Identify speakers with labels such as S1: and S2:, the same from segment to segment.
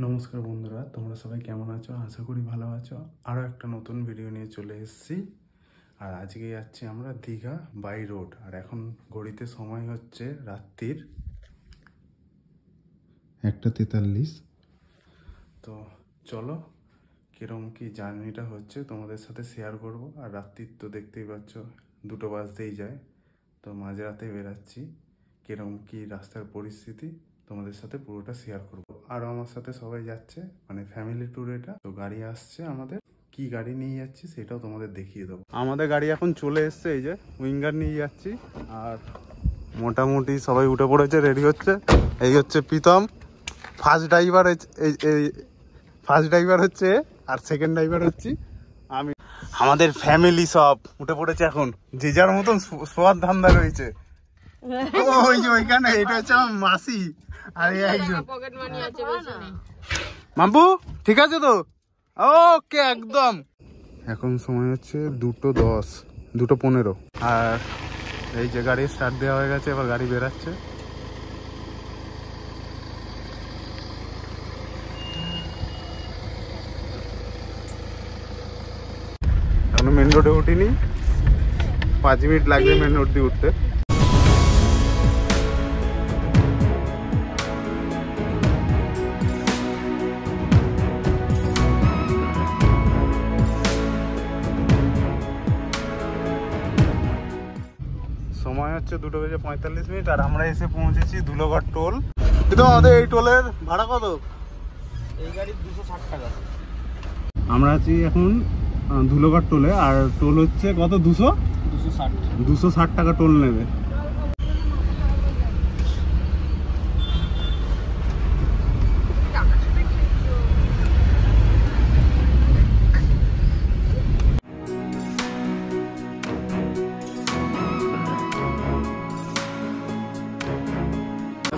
S1: নমস্কার বন্ধুরা, তোমরা সবাই কেমন আছো? আশা করি ভালো আছো। আরও একটা নতুন ভিডিও নিয়ে চলে এসেছি। আর আজকে যাচ্ছি আমরা দীঘা বাই রোড। আর এখন ঘড়িতে সময় হচ্ছে রাত্রির 1:43। তো চলো কীরকম কী জার্নিটা হচ্ছে তোমাদের সাথে শেয়ার করব। আর রাত্রির তো দেখতেই পাচ্ছ 2টো বাজতেই যায়, তো মাঝরাতে বেরাচ্ছি। কীরকম কী রাস্তার পরিস্থিতি তোমাদের সাথে পুরোটা শেয়ার করব। আর আমার সাথে সবাই যাচ্ছে, মানে ফ্যামিলি ট্যুর এটা। তো গাড়ি আসছে আমাদের, কি গাড়ি নিয়ে যাচ্ছি সেটাও তোমাদের দেখিয়ে দেবো। আমাদের গাড়ি এখন চলে এসছে, এই যে উইঙ্গার নিয়ে যাচ্ছি। আর মোটামুটি সবাই উঠে পড়েছে, রেডি হচ্ছে। এই হচ্ছে প্রীতম, ফার্স্ট ড্রাইভার হচ্ছে, আর সেকেন্ড ড্রাইভার হচ্ছি আমি। আমাদের ফ্যামিলি সব উঠে পড়েছে এখন, যে যার মতন শোয়ার ধান্দা রয়েছে। ওই যে ওইখানে, এটা হচ্ছে আমার মাসি। আর একজন মাম্পু, ঠিক আছে তো? ওকে, একদম। এখন সময় হচ্ছে 2:10, 2:15। আর এই যে গাড়ি স্টার্ট দেওয়া হয়ে গেছে, এবার গাড়ি বেরাচ্ছে। এখনো মেন রোডে উঠিনি, 5 মিনিট লাগবে মেন রোড দিয়ে উঠতে। সময় হচ্ছে 2:45। আর আমরা এসে পৌঁছেছি ধুলোঘাট টোল। কিন্তু আমাদের এই টোলের ভাড়া কত?
S2: এই গাড়ির 260 টাকা।
S1: আমরা আছি এখন ধুলোঘাট টোলে। আর টোল হচ্ছে কত? 260 টাকা টোল নেবে।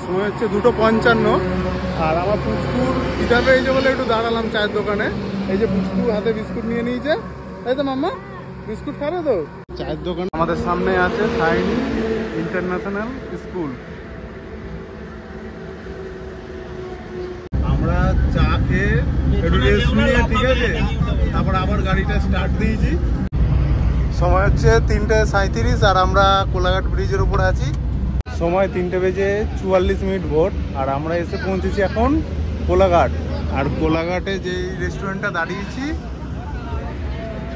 S1: সময় হচ্ছে 2:55। আর আমার পুচকুর খিদা পেয়েছে বলে একটু দাঁড়ালাম চায়ের দোকানে। এই যে পুচকু হাতে বিস্কুট নিয়ে নিয়েছে, তাই তো মাম্মা? বিস্কুট খাবে তো? চায়ের দোকান আমাদের সামনে আছে সাইন ইন্টারন্যাশনাল স্কুল। আমরা চা খেয়ে একটু রেস্ট নিয়ে, ঠিক আছে, তারপর আবার গাড়িটা স্টার্ট দিয়েছি। সময় হচ্ছে 3:37। আর আমরা কোলাঘাট ব্রিজের উপরে আছি। সময় 3:44 ভোর। আর আমরা এসে পৌঁছেছি এখন কোলাঘাট। আর কোলাঘাটে যেই রেস্টুরেন্টটা দাঁড়িয়েছি,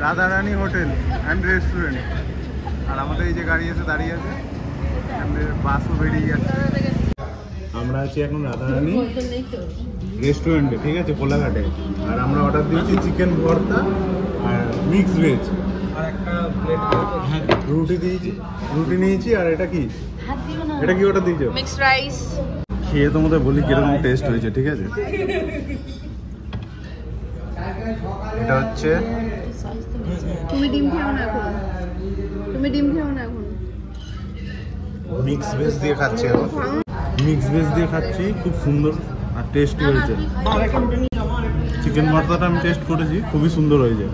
S1: রাধারানী হোটেল অ্যান্ড রেস্টুরেন্ট। আর আমাদের এই যে গাড়ি এসে দাঁড়িয়ে আছে, বাসও বেরিয়ে যাচ্ছে। আমরা আছি এখন রাধারানী রেস্টুরেন্টে, ঠিক আছে, কোলাঘাটে। আর আমরা অর্ডার দিয়েছি চিকেন ভর্তা আর মিক্স ভেজ,
S2: আর একটা প্লেট
S1: রুটি দিয়েছি, রুটি নিয়েছি। আর এটা কি, এটা কি ওটা দিয়েছো?
S3: Mixed rice.
S1: খেয়ে তোমাদের বলি কিরকম টেস্ট হয়েছে, ঠিক আছে। এটা হচ্ছে,
S3: তুমি ডিম খেও না এখন, তুমি ডিম খেও না এখন।
S1: মিক্স ভেজ দিয়ে খাচ্ছি এখন, মিক্স ভেজ দিয়ে খাচ্ছি, খুব সুন্দর আর টেস্টি হয়েছে। চিকেন ভর্তাটা আমি টেস্ট করেছি, খুবই সুন্দর হয়েছে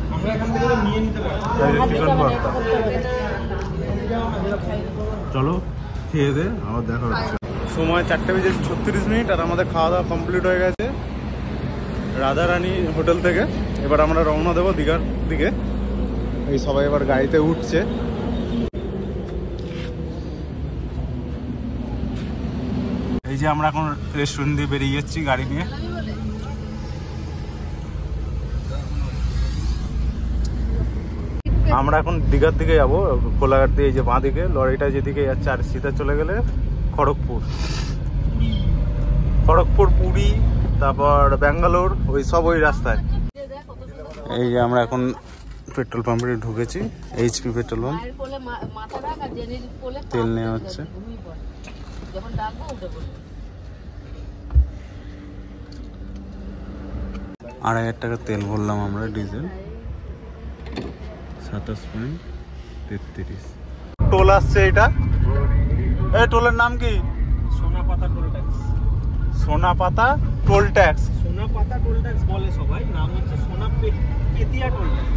S1: চিকেন ভর্তা। চলো খেয়ে দে, আবার দেখা হচ্ছে। সময় 4:36। আর আমাদের খাওয়া দাওয়া কমপ্লিট হয়ে গেছে রাধারানী হোটেল থেকে। এবার আমরা রওনা দেবো দীঘার দিকে। এই সবাই এবার গাড়িতে উঠছে। এই যে আমরা এখন রেস্টুরেন্ট দিয়ে বেরিয়ে যাচ্ছি গাড়ি নিয়ে। আমরা এখন দীঘার দিকে যাবো, কোলাঘাট দিয়ে। এই যে বাঁ দিকে লরিটা যেদিকে যাচ্ছে, আর সিধা চলে গেলে খড়গপুর, পুরী, তারপর ব্যাঙ্গালোর, ওই সব ওই রাস্তায়। এই যে আমরা এখন পেট্রোল পাম্পে ঢুকেছি, এইচপি পেট্রোল পাম্প। তেল নেওয়া হচ্ছে। ৳2,500 তেল ভরলাম আমরা, ডিজেল 27.33। টোল আসছে এটা। এই টোলের নাম কি?
S2: Sonapata toll tax.
S1: Sonapata toll tax.
S2: Sonapata toll tax বলে সবাই, নাম হচ্ছে সোনাপেতিয়া টোল ট্যাক্স।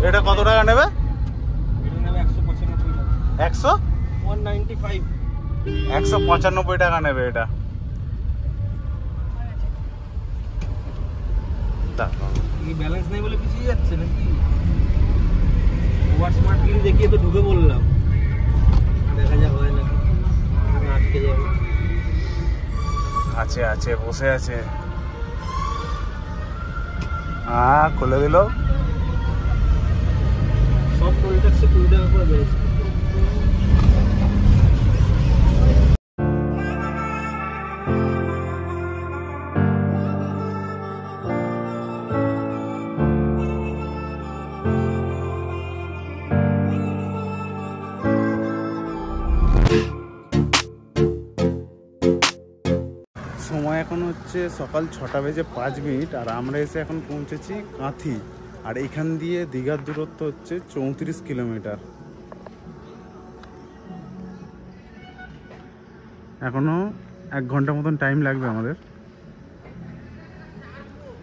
S1: এটা কত টাকা নেবে?
S2: এটা নেবে 195 টাকা।
S1: 195 টাকা নেবে এটা।
S2: কি ব্যালেন্স নেই বলে পিছিয়ে যাচ্ছে নাকি? ওভার স্মার্ট গিরি দেখিয়ে তো ঢুকে বললাম, দেখা যা হয় নাকি, আটকে যাবে।
S1: আছে আছে, বসে আছে। খুলে দিল।
S2: সব টোল ট্যাক্সে 20 টাকা করে বেড়েছে।
S1: সময় এখন হচ্ছে সকাল 6:05 আর আমরা এসে এখন পৌঁছেছি কাঁথি। আর এখান দিয়ে দীঘার দূরত্ব হচ্ছে 34 কিলোমিটার। এখনো 1 ঘন্টা মতন টাইম লাগবে আমাদের।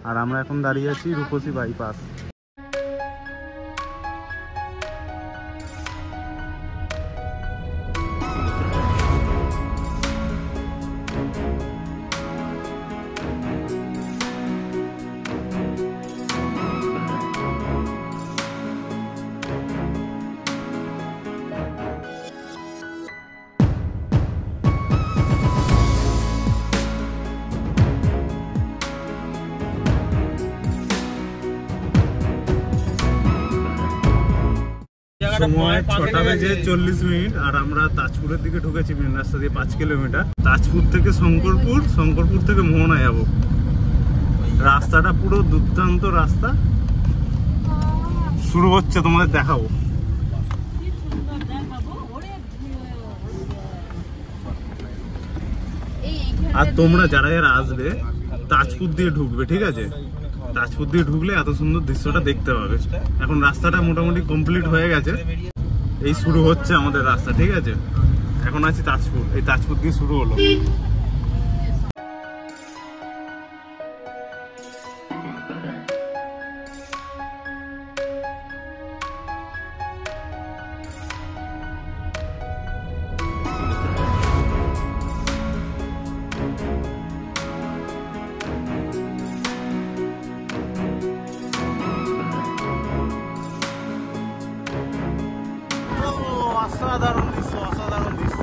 S1: আর আমরা এখন দাঁড়িয়ে আছি রূপসী বাইপাস। সময় 6:40 আর আমরা তাজপুরের দিকে ঢুকেছি মেন রাস্তা দিয়ে 5 কিলোমিটার। তাজপুর থেকে শঙ্করপুর, শঙ্করপুর থেকে মোহনা যাবো। রাস্তাটা পুরো দুর্দান্ত রাস্তা। শুরু হচ্ছে, তোমাদের দেখাবো। আর তোমরা যারা যারা আসবে তাজপুর দিয়ে ঢুকবে, ঠিক আছে? তাজপুর দিয়ে ঢুকলে এত সুন্দর দৃশ্যটা দেখতে পাবে। এখন রাস্তাটা মোটামুটি কমপ্লিট হয়ে গেছে, এই শুরু হচ্ছে আমাদের রাস্তা, ঠিক আছে? এখন আছি তাজপুর, এই তাজপুর দিয়ে শুরু হলো। অসাধারণ দৃশ্য, অসাধারণ দৃশ্য।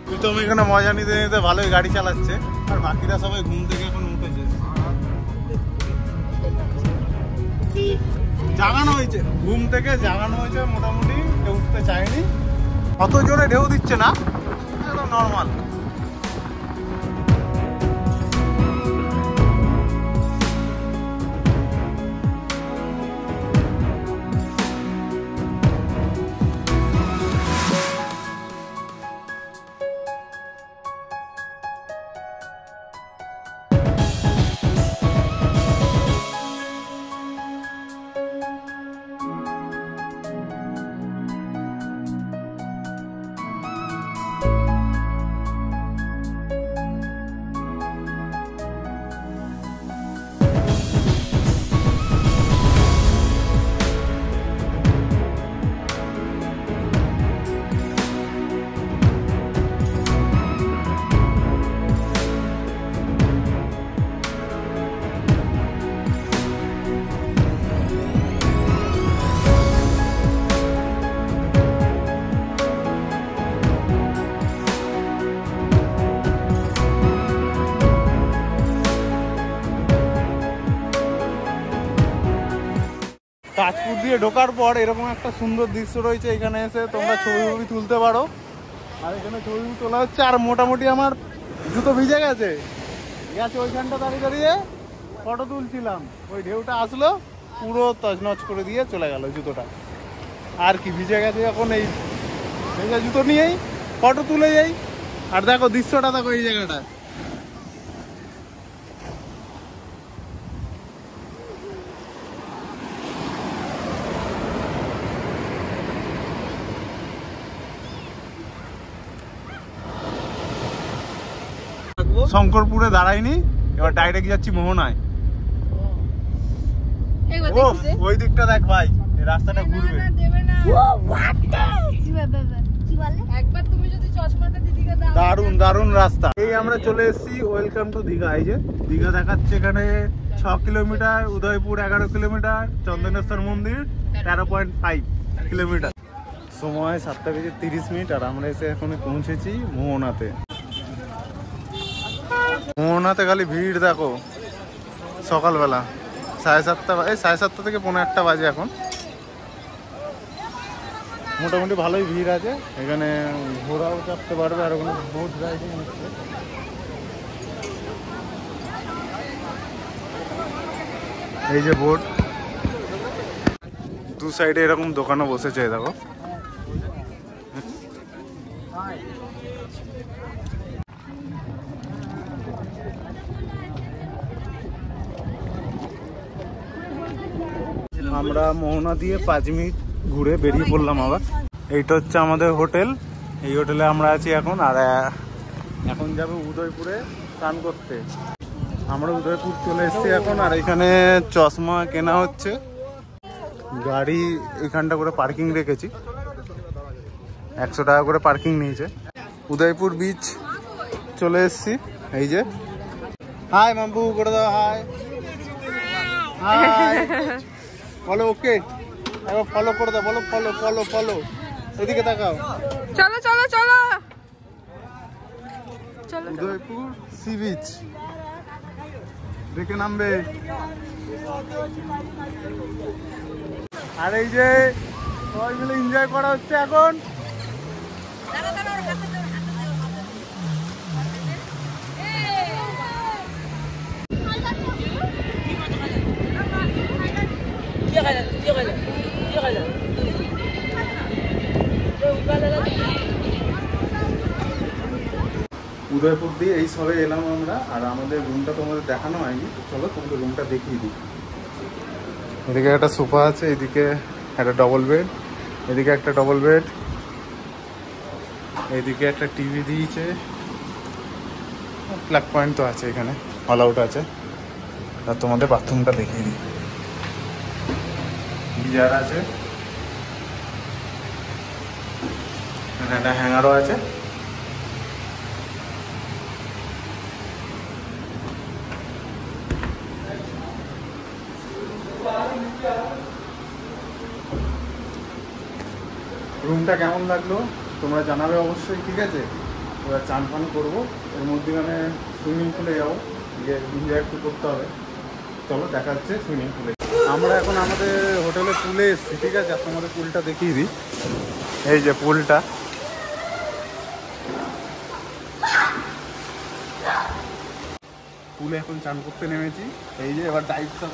S1: প্রীতম এখানে মজা নিতে নিতে ভালোই গাড়ি চালাচ্ছে, আর বাকিরা সবাই ঘুম থেকে এখন উঠেছে। জাগানো হয়েছে, ঘুম থেকে জাগানো হয়েছে মোটামুটি, কেউ উঠতে চায়নি। অত জোরে ঢেউ দিচ্ছে না, একদম নর্মাল। তাজপুর দিয়ে ঢোকার পর এরকম একটা সুন্দর দৃশ্য রয়েছে। এখানে এসে তোমরা ছবি তুলতে পারো। আর এখানে ছবি তোলা হচ্ছে। আর মোটামুটি আমার জুতো ভিজে গেছে, ওইখানটা দাঁড়িয়ে দাঁড়িয়ে ফটো তুলছিলাম। ওই ঢেউটা আসলো, পুরো তছনছ করে দিয়ে চলে গেল জুতোটা। আর কি, ভিজে গেছে যখন এই ভেজা জুতো নিয়েই ফটো তুলে যাই। আর দেখো দৃশ্যটা, দেখো এই জায়গাটা। শঙ্করপুরে দাঁড়াইনি, এবার ডাইরেক্ট যাচ্ছি মোহনায়। ওই দিকটা দেখ ভাই, এই রাস্তাটা ঘুরবে।
S3: একবার তুমি যদি
S1: দারুণ রাস্তা। এই আমরা চলে এসেছি ওয়েলকাম টু দীঘা। এই যে দীঘা দেখাচ্ছে এখানে 6 কিলোমিটার, উদয়পুর 11 কিলোমিটার, চন্দনেশ্বর মন্দির 13.5 কিলোমিটার। সময় 7:30 আর আমরা এসে এখন পৌঁছেছি মোহনাতে। মোহনাতে খালি ভিড় দেখো, সকালবেলা 7:30, এই 7:30 থেকে 1:45 বাজে এখন। মোটামুটি ভালোই ভিড় আছে এখানে, ঘোড়াও চাপতে পারবে আর ওখানে বোট রাইডিং হচ্ছে। এই যে বোট, দু সাইডে এরকম দোকানও বসেছে দেখো। আমরা মোহনা দিয়ে 5 মিনিট ঘুরে বেরিয়ে পড়লাম আবার। এইটা হচ্ছে আমাদের হোটেল, এই হোটেলে আমরা আছি এখন। আর এখন যাবো উদয়পুরে স্নান করতে। আমরা উদয়পুর চলে এসেছি এখন। আর এখানে চশমা কেনা হচ্ছে, গাড়ি এইখানটা করে পার্কিং রেখেছি, 100 টাকা করে পার্কিং নিয়েছে। উদয়পুর বিচ চলে এসেছি। এই যে হাই মাম্পু করে দাও, হাই হাই বলো, ওকে একবার ফলো করে দাও, বলো ফলো ফলো ফলো, এদিকে তাকাও।
S3: চলো চলো চলো চলো।
S1: উদয়পুর সি বিচ দেখে নামবে। আর এই যে সবাই মিলে এনজয় করা হচ্ছে এখন। উদয়পুর দিয়ে এই সবে এলাম আমরা। আর আমাদের রুমটা তোমাদের দেখানো হয়নি, তো চলো তোমাদের রুমটা দেখিয়ে দিই। এদিকে একটা সোফা আছে, এদিকে একটা ডবল বেড, এদিকে একটা ডবল বেড, এদিকে একটা টিভি দিয়েছে, প্লাগ পয়েন্ট তো আছে এখানে, অল আউট আছে। আর তোমাদের বাথরুমটা দেখিয়ে দিই, গিজার আছে, এখানে একটা হ্যাঙ্গারও আছে। রুমটা কেমন লাগলো তোমরা জানাবে অবশ্যই, ঠিক আছে? এবার চান ফান করবো, এর মধ্যেখানে সুইমিং পুলে যাবো, গিয়ে এনজয় একটু করতে হবে। চলো দেখা হচ্ছে সুইমিং পুলে। আমরা এখন আমাদের হোটেলে পুলে এসেছি, ঠিক আছে? আর তোমাদের পুলটা দেখিয়ে দিই। এই যে পুলটা, পুলে এখন চান করতে নেমেছি। এই যে এবার ডাইভটা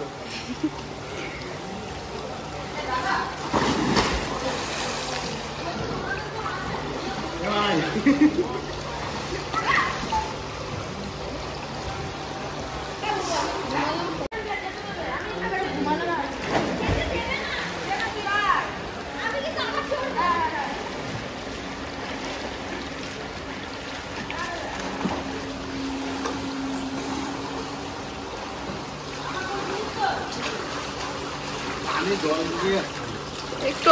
S3: একটু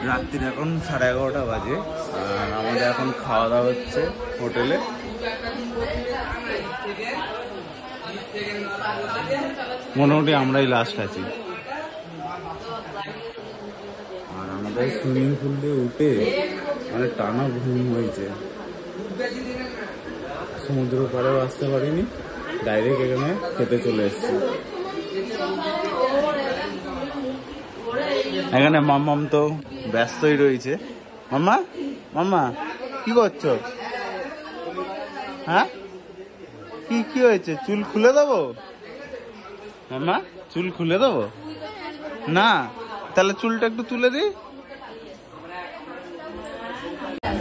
S1: রাত্রির এখন 11:30 বাজে। আর আমাদের এখন খাওয়া দাওয়া হচ্ছে হোটেলে। মোটামুটি আমরাই লাস্ট আছি। আর আমাদের সুইমিং পুল দিয়ে উঠে মানে টানা ঘুম হয়েছে। সমুদ্র পাড়েও আসতে পারিনি, ডাইরেক্ট এখানে খেতে চলে এসেছি। এখানে মাম্মাম তো ব্যস্তই রয়েছে। মাম্মা মাম্মা কি করছো? হ্যাঁ কি কি হয়েছে? চুল খুলে দেবো মাম্মা? চুল খুলে দেবো না? তাহলে চুলটা একটু তুলে দিই।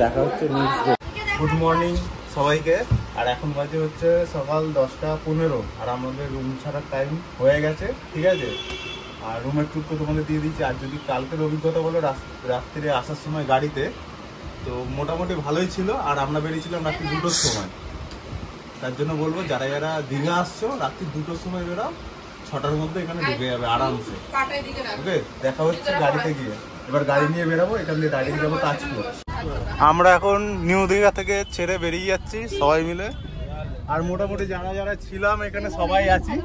S1: দেখা হচ্ছে নেক্সট ডে। গুড মর্নিং সবাইকে। আর এখন বাজে হচ্ছে সকাল 10:15। আর আমাদের রুম ছাড়ার টাইম হয়ে গেছে, ঠিক আছে? আর রুমের ট্যুর তো তোমাদের দিয়ে দিচ্ছি। আর যদি কালকের অভিজ্ঞতা বলো, রাত্রিরে আসার সময় গাড়িতে তো মোটামুটি ভালোই ছিল। আর আমরা বেরিয়েছিলাম রাত্রি 2টোর সময়। তার জন্য বলবো যারা যারা দীঘা আসছো রাত্রি 2টোর সময় বেরাও, 6টার মধ্যে এখানে ঢুকে যাবে আরামসে। ওকে, দেখা হচ্ছে গাড়িতে গিয়ে। এবার গাড়ি নিয়ে বেরাবো, এখান দিয়ে ডাইরেক্ট যাবো তাজপুর। আমরা এখন নিউ দীঘা থেকে ছেড়ে বেরিয়ে যাচ্ছি সবাই মিলে। আর মোটামুটি যারা যারা ছিলাম এখানে সবাই আছি।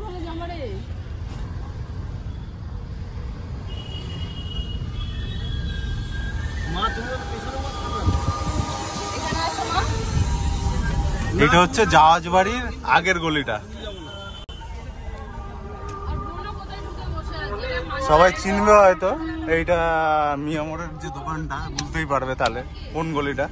S1: এটা হচ্ছে জাহাজ বাড়ির আগের গলিটা। সবাই চিনবে হয়তো, এইটা মিয়ামোড়ের যে দোকানটা, বুঝতেই পারবে তাহলে কোন গলিটা।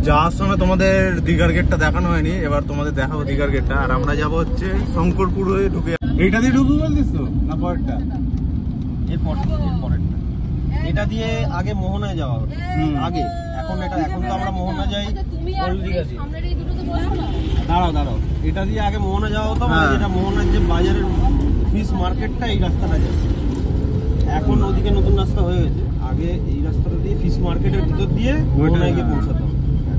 S1: যাওয়ার সময় তোমাদের দীঘার গেটটা দেখানো হয়নি, এবার তোমাদের দেখাবো দীঘার গেটটা। আর আমরা যাবো হচ্ছে শঙ্করপুর হয়ে ঢুকে। এইটা দিয়ে ঢুকবো বলছিস তো না পরেরটা?
S2: এটা দিয়ে আগে মোহনায় যাওয়া হবে আগে। এখন তো আমরা মোহনা যাই ওল্ড দীঘা দিয়ে। দাঁড়াও, এটা দিয়ে আগে মোহনা যাওয়া হতো। যেটা মোহনার যে বাজারের ফিশ মার্কেটটা, এই রাস্তাটা যাচ্ছে। এখন ওদিকে নতুন রাস্তা হয়ে গেছে। আগে এই রাস্তাটা দিয়ে ফিশ মার্কেটের ভিতর দিয়ে মোহনায় গিয়ে পৌঁছাতাম।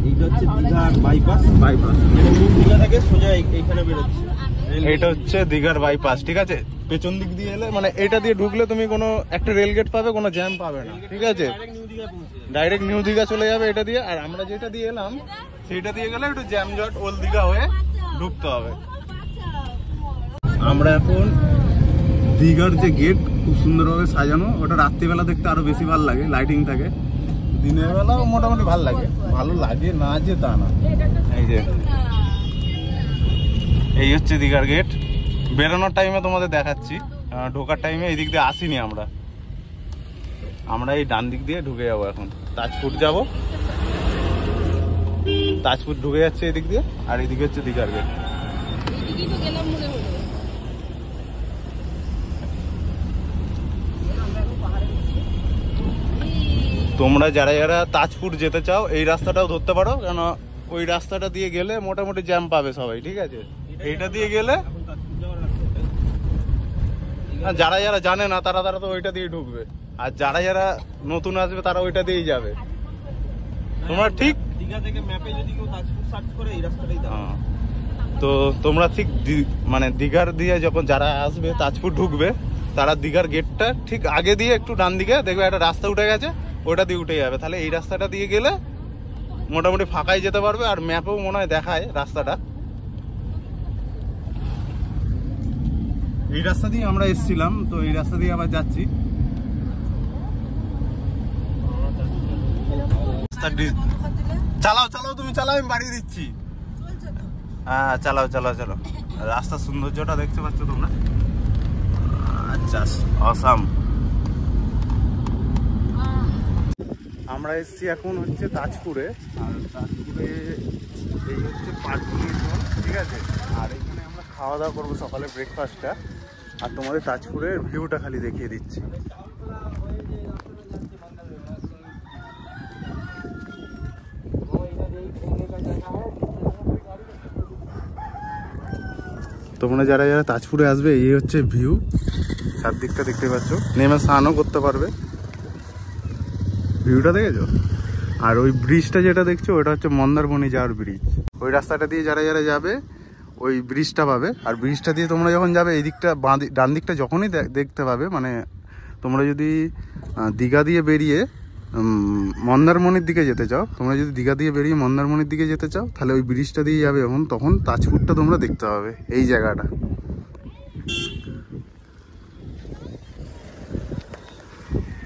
S2: এইটা হচ্ছে দীঘার বাইপাস। দীঘা থেকে সোজা এইখানে বেরোচ্ছে।
S1: এটা হচ্ছে দীঘার বাইপাস, ঠিক আছে। পেছন দিক দিয়ে এলে মানে এটা দিয়ে ঢুকলে তুমি কোনো একটা রেল গেট পাবে, কোনো জ্যাম পাবে না, ঠিক আছে। ডাইরেক্ট নিউ দীঘা চলে যাবে এটা দিয়ে। আর আমরা যেটা দিয়ে এলাম সেটা দিয়ে গেলে একটু জ্যাম জট ওল্ড দীঘা হয়ে ঢুকতে হবে। আমরা এখন দীঘার যে গেট খুব সুন্দরভাবে সাজানো, ওটা রাত্রিবেলা দেখতে আরো বেশি ভালো লাগে, লাইটিং থাকে। দিনের বেলাও মোটামুটি ভালো লাগে না যে তা না। এই হচ্ছে দীঘার গেট। বেরোনোর টাইমে তোমাদের দেখাচ্ছি, ঢোকার টাইমে এই দিক দিয়ে আসিনি আমরা এই ডান দিক দিয়ে ঢুকে যাবো। এখন তাজপুর যাব, তাজপুর ঢুকে যাচ্ছে এদিক দিয়ে। আর এদিকে হচ্ছে দীঘার গেট। তোমরা যারা যারা তাজপুর যেতে চাও এই রাস্তাটাও ধরতে পারো, কেন ওই রাস্তাটা দিয়ে গেলে মোটামুটি জ্যাম পাবে সবাই, ঠিক আছে। এইটা দিয়ে গেলে যারা যারা জানে না তারা তো ওইটা দিয়ে ঢুকবে, আর যারা যারা নতুন আসবে তারা ওইটা দিয়েই যাবে। তোমরা ঠিক
S2: দীঘা থেকে ম্যাপে যদি কেউ তাজপুর সার্চ করে এই রাস্তাটাই দাও।
S1: তো তোমরা ঠিক মানে দীঘার দিয়ে যখন যারা আসবে তাজপুর ঢুকবে, তারা দীঘার গেটটা ঠিক আগে দিয়ে একটু ডান দিকে দেখবে একটা রাস্তা উঠে গেছে, ওটা দিয়ে উঠে যাবে। তাহলে এই রাস্তাটা দিয়ে গেলে মোটামুটি ফাঁকাই যেতে পারবে। আর ম্যাপেও মনে হয় দেখায় রাস্তাটা। এই রাস্তা দিয়ে আমরা এসেছিলাম, তো এই রাস্তা দিয়ে আবার যাচ্ছি। চালাও তুমি চালাও, আমি বাড়িয়ে দিচ্ছি। হ্যাঁ চালাও। রাস্তার সৌন্দর্যটা দেখতে পাচ্ছ তোমরা? আচ্ছা, অসাম। আমরা এসেছি এখন হচ্ছে তাজপুরে। আর তাজপুরে এই হচ্ছে পার্কিং জোন, ঠিক আছে। আর এখানে আমরা খাওয়া দাওয়া করবো সকালে ব্রেকফাস্টটা। আর তোমাদের তাজপুরের ভিউটা খালি দেখিয়ে দিচ্ছি। তোমরা যারা যারা তাজপুরে আসবে, এই হচ্ছে ভিউ, চারদিকটা দেখতে পাচ্ছ। নেমে স্নানও করতে পারবে, ভিউটা দেখেছো। আর ওই ব্রিজটা যেটা দেখছো ওটা হচ্ছে মন্দারমণি যাওয়ার ব্রিজ। ওই রাস্তাটা দিয়ে যারা যারা যাবে ওই ব্রিজটা পাবে। আর ব্রিজটা দিয়ে তোমরা যখন যাবে এই দিকটা ডান দিকটা যখনই দেখতে পাবে, মানে তোমরা যদি দীঘা দিয়ে বেরিয়ে মন্দারমণির দিকে যেতে চাও, তোমরা যদি দীঘা দিয়ে বেরিয়ে মন্দারমণির দিকে যেতে চাও, তাহলে ওই ব্রিজটা দিয়ে যাবে তখন তাজপুরটা তোমরা দেখতে পাবে, এই জায়গাটা।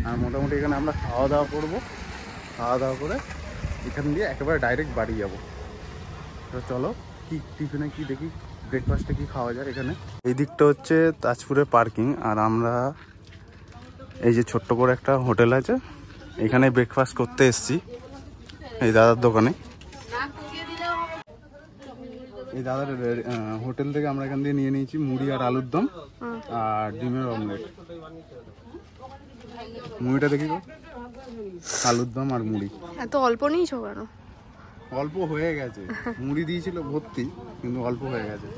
S1: আর মোটামুটি এখানে আমরা খাওয়া দাওয়া করবো। খাওয়া দাওয়া করে এখান দিয়ে একেবারে ডাইরেক্ট বাড়ি যাবো। তো চলো কি টিফিনে কি দেখি, ব্রেকফাস্টে কি খাওয়া যায় এখানে। এই দিকটা হচ্ছে তাজপুরের পার্কিং। আর আমরা এই যে ছোট্ট করে একটা হোটেল আছে, এখানে ব্রেকফাস্ট করতে এসছি এই দাদার দোকানে। এই দাদার হোটেল থেকে আমরা এখান দিয়ে নিয়ে নিয়েছি মুড়ি আর আলুর দম আর ডিমের অমলেট। মুড়িটা দেখি তো, আলুর দম আর মুড়ি।
S3: এত অল্প নিয়েছো কেন?
S1: অল্প হয়ে গেছে, মুড়ি দিয়েছিল ভর্তি কিন্তু অল্প হয়ে গেছে।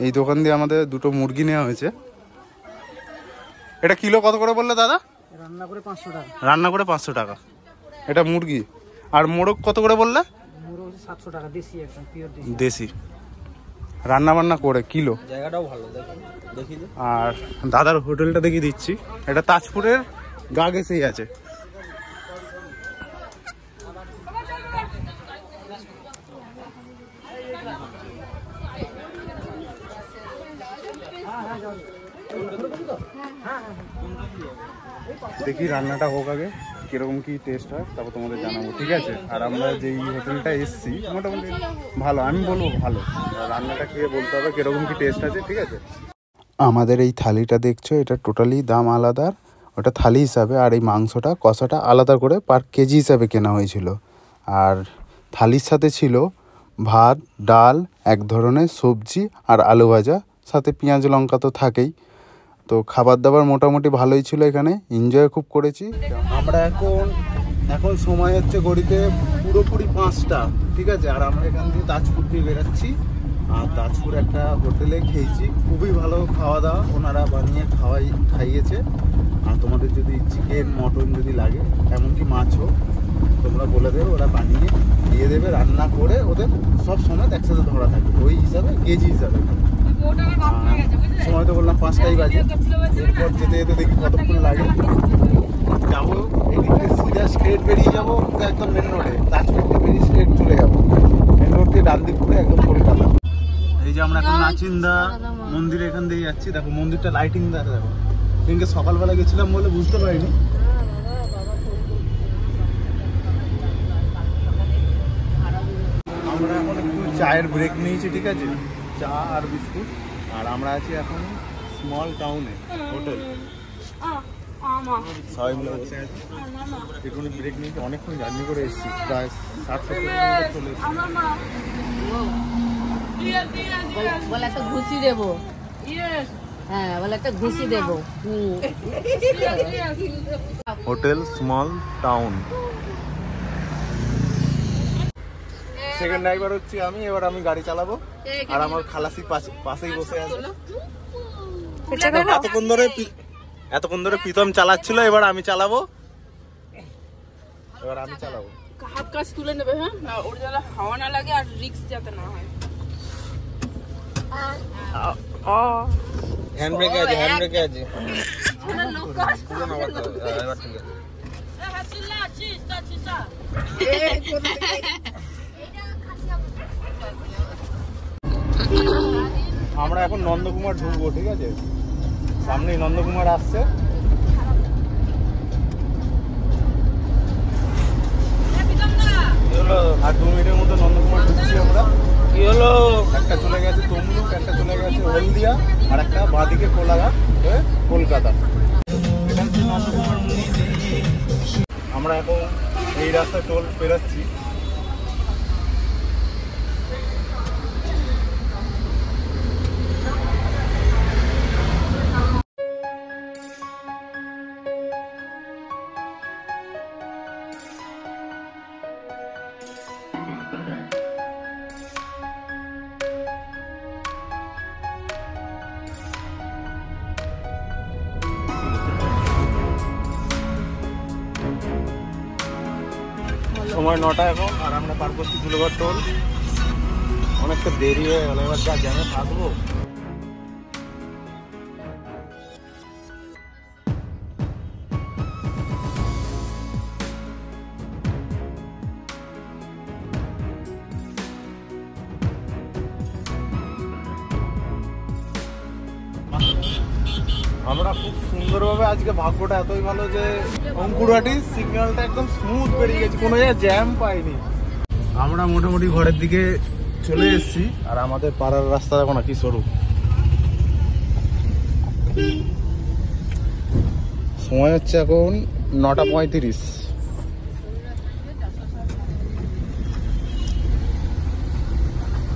S1: এই দোকান দিয়ে আমাদের দুটো মুরগি নেওয়া হয়েছে। এটা কিলো কত করে বললে দাদা?
S2: রান্না করে 500 টাকা।
S1: রান্না করে 500 টাকা। এটা মুরগি। আর মোরগ কত করে বললে?
S2: মোরগ 700 টাকা, দেশি একদম পিওর
S1: দেশি। রান্না বান্না করে কিলো।
S2: জায়গাটাও ভালো, দেখি।
S1: আর দাদার হোটেলটা দেখিয়ে দিচ্ছি, এটা তাজপুরের গা ঘেঁষেই আছে। দেখি রান্নাটা হোক আগে, কিরকম কি টেস্ট হয় তারপর তোমাদের জানাবো, ঠিক আছে? আর আমরা যেই হোটেলটা এসছি মোটামুটি ভালো, আমি বলবো ভালো। রান্নাটা খেয়ে বলতে হবে কিরকম কি টেস্ট আছে, ঠিক আছে? আমাদের এই থালিটা দেখছো, এটা টোটালি দাম আলাদা, ওটা থালি হিসাবে, আর এই মাংসটা কষাটা আলাদা করে পার কেজি হিসাবে কেনা হয়েছিল। আর থালির সাথে ছিল ভাত, ডাল, এক ধরনের সবজি আর আলু ভাজা, সাথে পেঁয়াজ লঙ্কা তো থাকেই। তো খাবার দাবার মোটামুটি ভালোই ছিল, এখানে এনজয় খুব করেছি আমরা। এখন সময় হচ্ছে ঘড়িতে পুরোপুরি 5টা, ঠিক আছে? আর আমরা এখান থেকে তাজপুর দিয়ে বেরাচ্ছি, আর তাজপুর একটা হোটেলে খেয়েছি, খুবই ভালো খাওয়া দাওয়া, ওনারা বানিয়ে খাইয়েছে। আর তোমাদের যদি চিকেন মটন যদি লাগে, এমনকি মাছও তোমরা বলে দেবে, ওরা বানিয়ে দিয়ে দেবে, রান্না করে ওদের সব সময় একসাথে ধরা থাকে, ওই হিসাবে কেজি হিসাবে। সময় তো বললাম 5টাই বাজে, এরপর যেতে যেতে দেখি কতক্ষণ লাগে। যাবো এদিকে সিধা স্ট্রেট বেরিয়ে যাবো একদম মেন রোডে, তাজপুর থেকে বেরিয়ে স্ট্রেট চলে যাবো মেন রোড দিয়ে ডান দিক করে একদম কলকাতা। এই যে আমরা এখন নাচিন্দা মন্দির এখান দিয়ে যাচ্ছি, দেখো মন্দিরটা লাইটিং দেখো। সেদিনকে সকালবেলা গেছিলাম বলে বুঝতে পারিনি। আমরা এখন একটু চায়ের ব্রেক নিয়েছি, ঠিক আছে? চা আর বিস্কুট। আর আমরা আছি এখন স্মল টাউনে হোটেল, সবাই মিলে বসে আছি। একটু ব্রেক নিয়েছি, অনেকক্ষণ জার্নি করে এসেছি, প্রায় 60-70 কিলোমিটার চলে এসেছি।
S4: বলে একটা ঘুষি দেবো, হ্যাঁ বলে একটা ঘুষি দেবো।
S1: Hotel small town. Second driver হচ্ছি আমি, এবার আমি গাড়ি চালাবো। আর আমার খালাসি পাশেই বসে আছে। এতক্ষণ ধরে প্রীতম চালাচ্ছিল, এবার আমি চালাবো।
S5: হাত কাজ তুলে নেবে, হ্যাঁ, ওর যাতে হাওয়া না লাগে আর রিস্ক যাতে না হয়।
S2: হ্যান্ড ব্রেক আছে, হ্যান্ড ব্রেক আছে।
S1: আমরা এখন নন্দকুমার ঢুকবো, ঠিক আছে? সামনেই নন্দকুমার আসছে। আর 2 মিনিটের মধ্যে নন্দকুমার ঢুকছি আমরা।
S2: কি হলো?
S1: একটা চলে গেছে তমলুক, একটা চলে গেছে হলদিয়া, আর একটা বাঁদিকে কোলাঘাট হয়ে কলকাতা। এটা হচ্ছে নন্দকুমার। আমরা এখন এই রাস্তায় টোল পেরোচ্ছি। সময় 9টা এখন, আর আমরা পার করছি ধুলোঘাট টোল। অনেকটা দেরি হয়ে গেল, এবার যা জ্যামে থাকবো। আমরা খুব সুন্দরভাবে, আজকে ভাগ্যটা এতই ভালো যে অঙ্কুরহাটির সিগন্যালটা একদম স্মুথ বেরিয়ে গেছে, কোনো জায়গায় জ্যাম পাইনি। আমরা মোটামুটি ঘরের দিকে চলে এসেছি, আর আমাদের পাড়ার রাস্তা দেখো না কি সরু। সময় হচ্ছে এখন 9:35।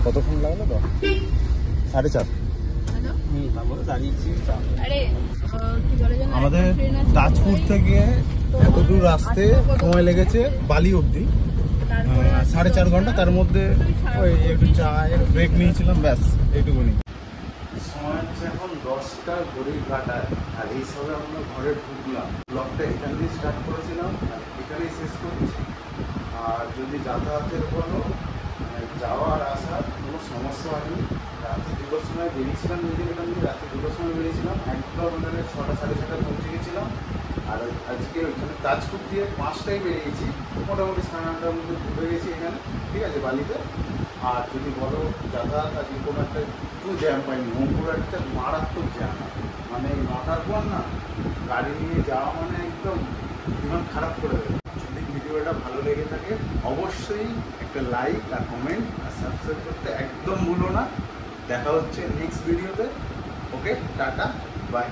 S1: কতক্ষণ লাগলো তো? 4:30।
S2: তারপরে দাঁড়িয়েছি।
S3: আরে কি বলে যেন
S1: আমাদের তাজপুর থেকে এতদূর আসতে সময় লেগেছে বালি অবধি 4.5 ঘন্টা। তার মধ্যে ওই একটু চায়ের ব্রেক নিয়েছিলাম, ব্যাস এইটুকুনি। সময় হচ্ছে এখন 10টা ঘড়ির কাটায়, আর এই সবে আমরা ঘরে ঢুকলাম। ব্লগটা এখান দিয়ে স্টার্ট করেছিলাম, আর এখানেই শেষ করছি। আর যদি যাতায়াতের বলো, যাওয়ার আসার কোনো সমস্যা হয়নি। রাতে 2টোর সময় বেরিয়েছিলাম, নিজের এখান দিয়ে রাতে 2টোর সময় বেরিয়েছিলাম, একদম ওখানে 6টা 6:30 পৌঁছে গেছিলাম। আর আজকে ওইখানে তাজপুর দিয়ে 5টায় বেরিয়েছি, মোটামুটি 9:30টার মধ্যে ঢুকে গেছি এখানে, ঠিক আছে, বালিতে। আর যদি বলো যাতায়াত, আজকে কোনো একটা একটু জ্যাম পাইনি। ওমপুরে একটা মারাত্মক জ্যাম, মানে 9টার পর না গাড়ি নিয়ে যাওয়া মানে একদম জীবন খারাপ করে দেবে। যদি ভিডিওটা ভালো লেগে থাকে অবশ্যই একটা লাইক আর কমেন্ট আর সাবস্ক্রাইব করতে একদম ভুলো না। দেখা হচ্ছে নেক্সট ভিডিওতে। ওকে, টাটা, বাই।